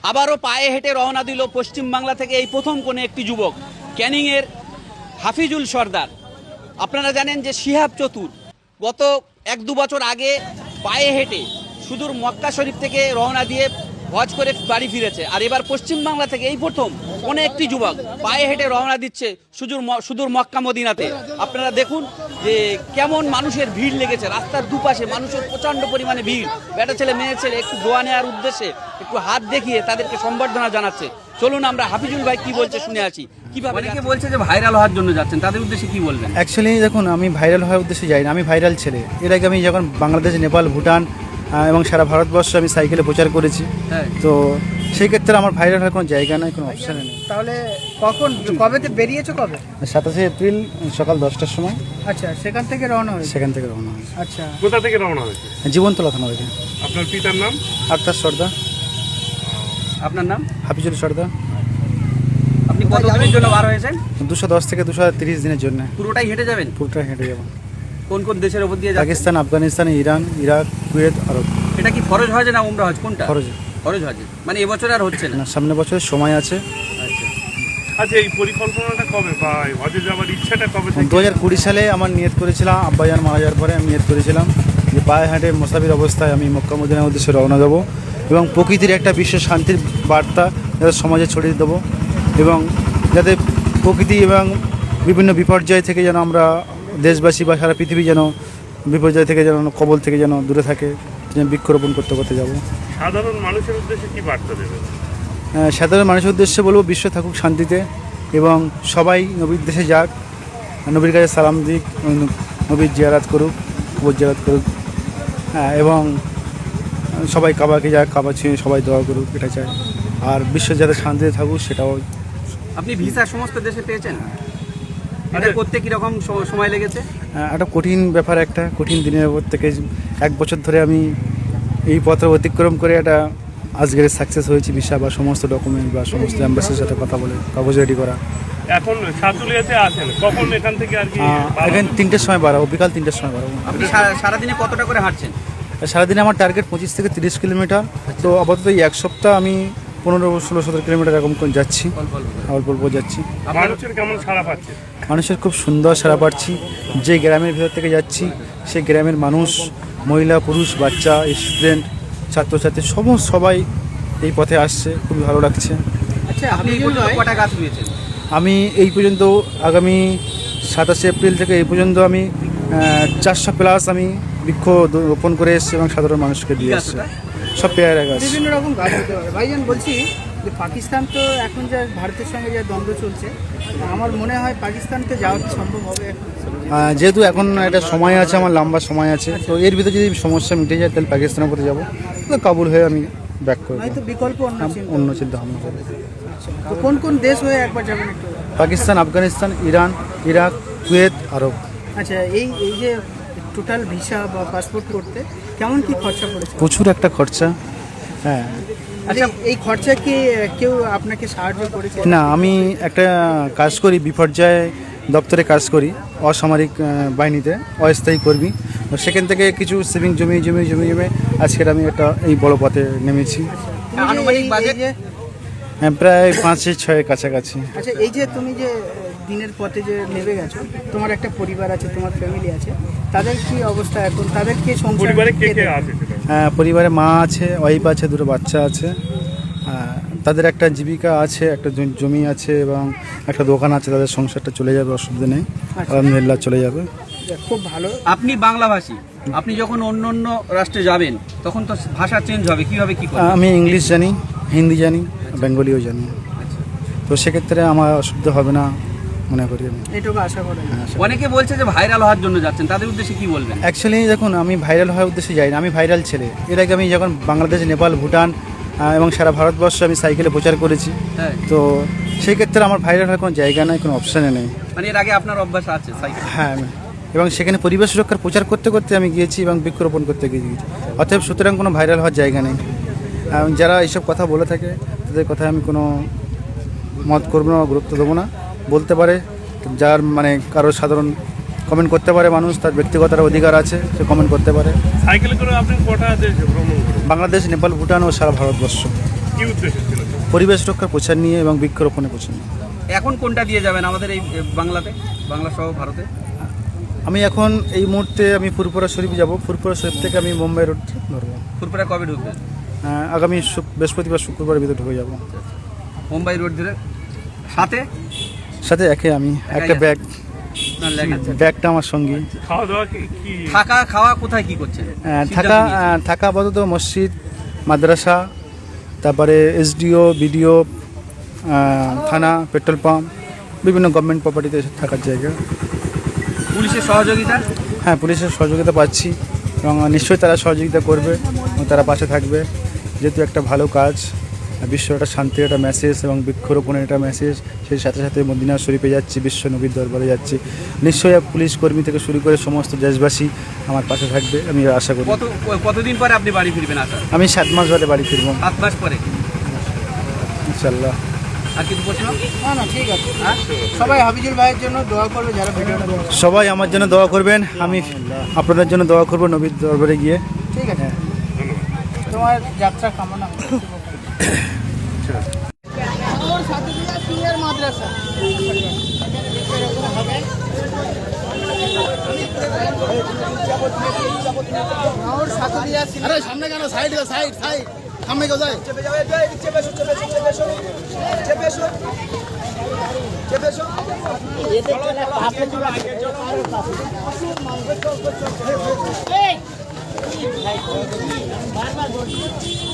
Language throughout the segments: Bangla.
আবারও পায়ে হেঁটে রওনা দিল পশ্চিমবাংলা থেকে এই প্রথম কোনো একটি যুবক, ক্যানিংয়ের হাফিজুল সর্দার। আপনারা জানেন যে শিহাব চতুর গত 1-2 বছর আগে পায়ে হেঁটে সুদূর মক্কা শরীফ থেকে রওনা দিয়ে হজ করে বাড়ি ফিরেছে, আর এবার পশ্চিমবাংলা থেকে এই প্রথম কোনো একটি যুবক পায়ে হেঁটে রওনা দিচ্ছে সুদূর মক্কা মদিনাতে। আপনারা দেখুন যে কেমন মানুষের ভিড় লেগেছে, রাস্তার দুপাশে মানুষের প্রচণ্ড পরিমাণে ভিড়। বেটা ছেলে মেয়ে ছেলে একটু দোয়া নেওয়ার উদ্দেশ্যে একটু হাত দেখিয়ে তাদেরকে সম্বর্ধনা জানাচ্ছে। চলুন আমরা হাফিজুল ভাই কি বলছে শুনে আসি। কিভাবে অনেকে বলছে যে ভাইরাল হওয়ার জন্য যাচ্ছেন, তাদের উদ্দেশ্যে কি বলবেন? অ্যাকচুয়ালি দেখুন, আমি ভাইরাল হওয়ার উদ্দেশ্যে যাই না, আমি ভাইরাল ছেলে। এর আগে আমি যখন বাংলাদেশ, নেপাল, ভুটান এবং সারা ভারতবর্ষে আমি সাইকেলে প্রচার করেছি। হ্যাঁ, তো সেই ক্ষেত্রে আমার ভাইরাল হওয়ার কোনো জায়গা নেই, কোনো অপশান নেই। তাহলে কবেতে বেরিয়েছো কবে? 27 এপ্রিল সকাল 10টার সময় আচ্ছা, সেখান থেকে রওনা হয়েছে। সেখান থেকে রওনা হয়েছে। আচ্ছা, কোথা থেকে রওনা হয়েছে? জীবনতলা থানা থেকে। আপনার পিতার নাম? আক্তার সর্দার। আপনার নাম? হাফিজুল সর্দার। আপনি কত দিনের জন্য বার হয়েছেন? 210 থেকে 230 দিনের জন্য। পুরোটাই হেঁটে যাবেন? পুরোটা হেঁটে যাবো। কোন কোন দেশের উপর দিয়ে যাবেন? Pakistan, Afghanistan, Iran, Iraq, Kuwait, Arab. এটা কি ফরজ হজে না উমরা হজ, কোনটা? খরচে ফরজ হজে, মানে এবছর আর হচ্ছে না। না, সামনে বছরের সময় আছে। আচ্ছা, এই পরিকল্পনাটা কবে বা হজে যাওয়ার ইচ্ছাটা কবে থেকে? 2020 সালে আমার নিয়ত করেছিলাম, আব্বাজান মারা যাওয়ার পরে আমি নিয়ত করেছিলাম যে পায়ে হাঁটে মোসাফির অবস্থায় আমি মক্কা মদিনার উদ্দেশ্যে রওনা দেবো এবং প্রকৃতির একটা বিশ্ব শান্তির বার্তা যাতে সমাজে ছড়িয়ে দেবো এবং যাতে প্রকৃতি এবং বিভিন্ন বিপর্যয় থেকে যেন আমরা দেশবাসী বা সারা পৃথিবী যেন বিপর্যয় থেকে যেন, কবল থেকে যেন দূরে থাকে, যেন বৃক্ষরোপণ করতে করতে যাবো। সাধারণ মানুষের উদ্দেশ্যে কি বার্তা দেবেন? সাধারণ মানুষের উদ্দেশ্যে বলবো বিশ্ব থাকুক শান্তিতে এবং সবাই নবীর দেশে যাক, নবীর কাছে সালাম দিক, নবীর জিয়ারাত করুক, কবর জিয়ারাত করুক, হ্যাঁ, এবং সবাই কাবাকে যাক, কাবা ছুঁয়ে সবাই দোয়া করুক, এটা চাই। আর বিশ্ব যাতে শান্তিতে থাকুক সেটাও। আপনি ভিসা সমস্ত দেশে পেয়েছেন? এটা করতে কিরকম সময় লেগেছে? একটা কঠিন ব্যাপার, একটা কঠিন দিনের উপর থেকে 1 বছর ধরে আমি এই পথ অতিক্রম করে একটা আজকের সাকসেস হয়েছি। ভিসা বা সমস্ত ডকুমেন্ট বা সমস্ত অ্যাম্বাসির সাথে কথা বলে কাগজ রেডি করা। এখন সাতুলিয়াতে আছেন, কখন এখান থেকে আর কি? এখানে 3টের সময় বাড়াবো, বিকাল 3টের সময় বাড়াবো। আপনি সারাদিনে কতটা করে হাঁটছেন? সারাদিনে আমার টার্গেট 25 থেকে 30 কিলোমিটার। তো আপাতত এই 1 সপ্তাহ আমি 15-16-17 কিলোমিটার এরকম করে যাচ্ছি, অল্প অল্প যাচ্ছি। মানুষের কেমন সাড়া পাচ্ছে? মানুষের খুব সুন্দর সাড়া পাচ্ছি। যে গ্রামের ভিতর থেকে যাচ্ছি সেই গ্রামের মানুষ, মহিলা, পুরুষ, বাচ্চা, স্টুডেন্ট, ছাত্রছাত্রী সবাই এই পথে আসছে, খুবই ভালো লাগছে। আচ্ছা, আপনি এই পর্যন্ত কটা গাছ রুয়েছেন? আমি এই পর্যন্ত আগামী 27 এপ্রিল থেকে এই পর্যন্ত আমি 400+ আমি বৃক্ষ রোপণ করে এসেছি এবং সাধারণ মানুষকে দিয়ে এসেছি। সব পেয়ারা গাছ, বিভিন্ন রকম গাছ হতে পারে। ভাইজান, বলছি যে পাকিস্তান তো এখন যা ভারতের সঙ্গে যা দ্বন্দ্ব চলছে, আমার মনে হয় পাকিস্তানকে যাওয়া কি সম্ভব হবে এখন? যেহেতু এখন একটা সময় আছে, আমার লম্বা সময় আছে, তো এর ভিতরে যদি সমস্যা মিটে যায় তাহলে পাকিস্তানের উপরে যাবো, তো কাবুল হয়ে আমি ব্যাক করবো। হয়তো বিকল্প অন্য চিন্তা ভাবনা করবো। তো কোন কোন দেশ হয়ে একবার যাবেন একটু? Pakistan, Afghanistan, Iran, Iraq, Kuwait, Arab. আচ্ছা, এই যে টোটাল ভিসা বা পাসপোর্ট করতে কেমন কি খরচা পড়েছে? প্রচুর একটা খরচা। হ্যাঁ। আচ্ছা, এই খরচা কি কেউ আপনাকে সাহায্য করেছে? না, আমি একটা কাজ করি, বিপর্যয় দপ্তরে কাজ করি, অসামরিক বাহিনীতে অস্থায়ী কর্মী। তো সেখান থেকে কিছু সেভিং জমি আজকের আমি একটা এই বড় পথে নেমেছি। তুমি যে আনুমানিক বাজেট? হ্যাঁ, প্রায় 5-6 কাছাকাছি। আচ্ছা, এই যে তুমি যে দিনের পথে যে নেমে গেছো, তোমার একটা পরিবার আছে, তোমার ফ্যামিলি আছে, তাদের কি অবস্থা এখন? তাদের কি সংসার? পরিবারে কে কে আছে সেটা? হ্যাঁ, পরিবারে মা আছে, ওয়াইফ আছে, 2টো বাচ্চা আছে। তাদের একটা জীবিকা আছে, একটা জমি আছে এবং একটা দোকান আছে, তাদের সংসারটা চলে যাবে, অসুবিধা নেই, আলহামদুলিল্লাহ চলে যাবে। খুব ভালো। আপনি বাংলাভাষী, আপনি যখন অন্য অন্য রাষ্ট্রে যাবেন তখন তো ভাষা চেঞ্জ হবে, কিভাবে কি করবেন? আমি ইংলিশ জানি, হিন্দি জানি, বেঙ্গলিও জানি, তো সেক্ষেত্রে আমার অসুবিধা হবে না মনে করি আমি। এটুকু আশা করেন। অনেকে বলছে যে ভাইরাল হওয়ার জন্য যাচ্ছেন, তাদের উদ্দেশ্যে কি বলবেন? অ্যাকচুয়ালি দেখুন, আমি ভাইরাল হওয়ার উদ্দেশ্যে যাই না, আমি ভাইরাল ছেলে। এর আগে আমি যখন বাংলাদেশ, নেপাল, ভুটান এবং সারা ভারতবর্ষে আমি সাইকেলে প্রচার করেছি। হ্যাঁ, তো সেই ক্ষেত্রে আমার ভাইরাল হওয়ার কোনো জায়গা নেই, কোনো অপশানে নেই। মানে এর আগে আপনার অভ্যাস আছে সাইকেল? হ্যাঁ, এবং সেখানে পরিবেশ সুরক্ষার প্রচার করতে করতে আমি গিয়েছি এবং বৃক্ষরোপণ করতে গিয়েছি। অতএব সুতরাং কোনো ভাইরাল হওয়ার জায়গা নেই। যারা এইসব কথা বলে থাকে তাদের কথায় আমি কোনো মত করবো না, গুরুত্ব দেবো না। বলতে পারে, যার মানে কারো সাধারণ কমেন্ট করতে পারে, মানুষ তার ব্যক্তিগত অধিকার আছে, সে কমেন্ট করতে পারে। সাইকেলে করে আপনি কটা দেশ ভ্রমণ করেন? বাংলাদেশ, নেপাল, ভুটান ও সারা ভারতবর্ষ। কি উদ্দেশ্য ছিল? পরিবেশ রক্ষার প্রচার নিয়ে এবং বৃক্ষরোপণের প্রচার নিয়ে। এখন কোনটা দিয়ে যাবেন আমাদের এই বাংলাতে, বাংলা সহ ভারতে? আমি এখন এই মুহূর্তে আমি ফুরপুরা শরীফ যাব। ফুরপুরা শরীফ থেকে আমি মুম্বাই রোড ধরবো। ফুরপুরা কবে ঢুকবেন? আগামী বৃহস্পতিবার শুক্রবারের ভিতরে ঢুকে যাব। মুম্বাই রোড ধরে সাথে সাথে আমি একটা আছে? ব্যাগ, না লাগে। ব্যাগটা আমার সঙ্গী। খাওয়া দাওয়া কি থাকা খাওয়া কোথায় কি করছেন? থাকা আপাতত মসজিদ, মাদ্রাসা, তারপরে এসডিও, বিডিও, থানা, পেট্রোল পাম্প, বিভিন্ন গভর্নমেন্ট প্রপার্টিতে থাকার জায়গা। পুলিশের সহযোগিতা? হ্যাঁ, পুলিশের সহযোগিতা পাচ্ছি এবং নিশ্চয়ই তারা সহযোগিতা করবে এবং তারা পাশে থাকবে, যেহেতু একটা ভালো কাজ, বিশ্বের একটা শান্তির একটা মেসেজ এবং বৃক্ষরোপণের একটা মেসেজ। সেই সাথে সাথে মদিনা শরীফে যাচ্ছি, বিশ্ব নবীর দরবারে যাচ্ছি। নিশ্চয়ই পুলিশ কর্মী থেকে শুরু করে সমস্ত দেশবাসী আমার পাশে থাকবে, আমি আশা করি। কতদিন পরে আপনি বাড়ি ফিরবেন? আমি 7 মাস বাদে বাড়ি ফিরবো 7 মাস পরে ইনশাল্লাহ। আর কিছু প্রশ্ন? না ঠিক আছে। সবাই হাফিজুল ভাইয়ের জন্য দোয়া করবে যারা ভিডিওটা দেখছে। সবাই আমার জন্য দোয়া করবেন, আমি আপনাদের জন্য দোয়া করবো নবীর দরবারে গিয়ে। ঠিক আছে, তোমার যাত্রা কামনা। সিনিয়র মাদ্রাসা আরে সামনে কেন? সাইড সাইড সাইড সামনে কেউ যায়?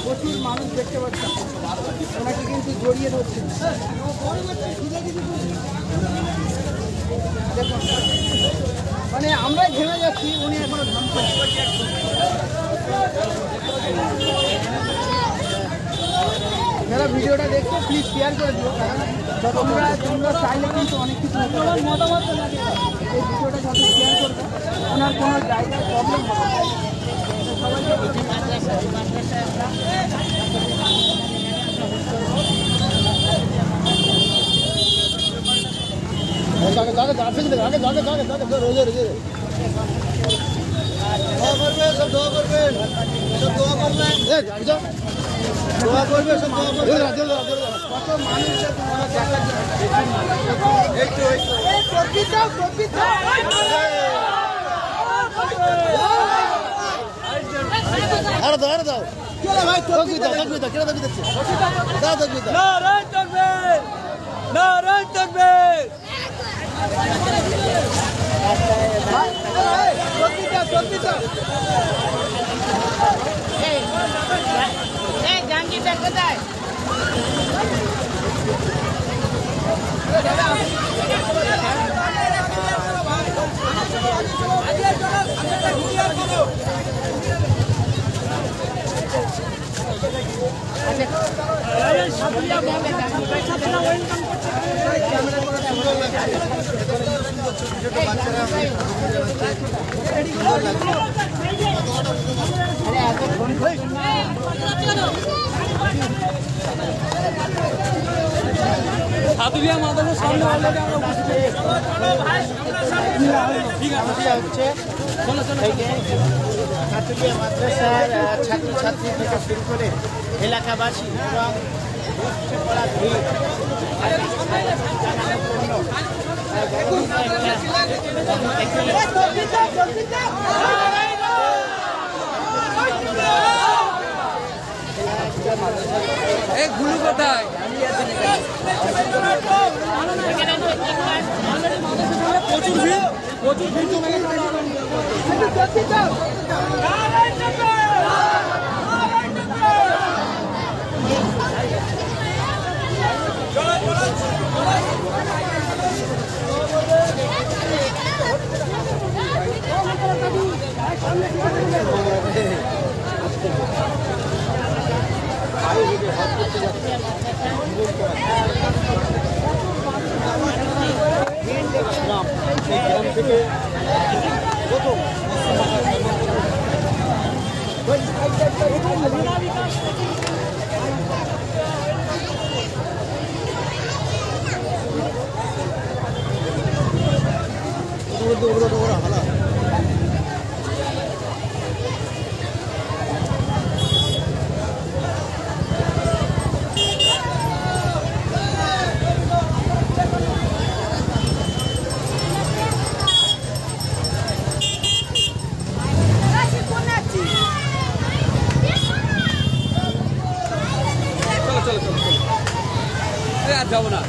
প্রচুর মানুষ দেখতে পাচ্ছেন, ওনাকে কিন্তু জড়িয়ে ধরছে। দেখুন, মানে আমরা ঘেমে যাচ্ছি, উনি এখনো থামছেন। যারা ভিডিওটা দেখছো প্লিজ শেয়ার করে দিও, কারণ তোমরা চাইলে কিন্তু অনেক কিছু মতামত এই ভিডিওটা যত শেয়ার করবে ওনার কোনো জায়গায় প্রবলেম হবে না। কত মানুষের আরে দাও, আরে দাও। কেলা ভাই তকবীর দাও, তকবীর দাও, কেলা তকবীর দিচ্ছে? দাও তকবীর দাও। নারায়ণ তাকবীর, নারায়ণ তাকবীর। জাঙ্গিটা কোথায়? সাদুলিয়া মাদ্রাসার সামনে অলরেডি আমরা উপস্থিত হচ্ছে সাতুলিয়া মাদ্রাসার ছাত্রছাত্রী থেকে শুরু করে এলাকাবাসী এবং উপচে পড়া ভিড় এই গুরু কোথায়? প্রচুর ভিড়, প্রচুর ভিড় জমে গেছে। আর যাবো না।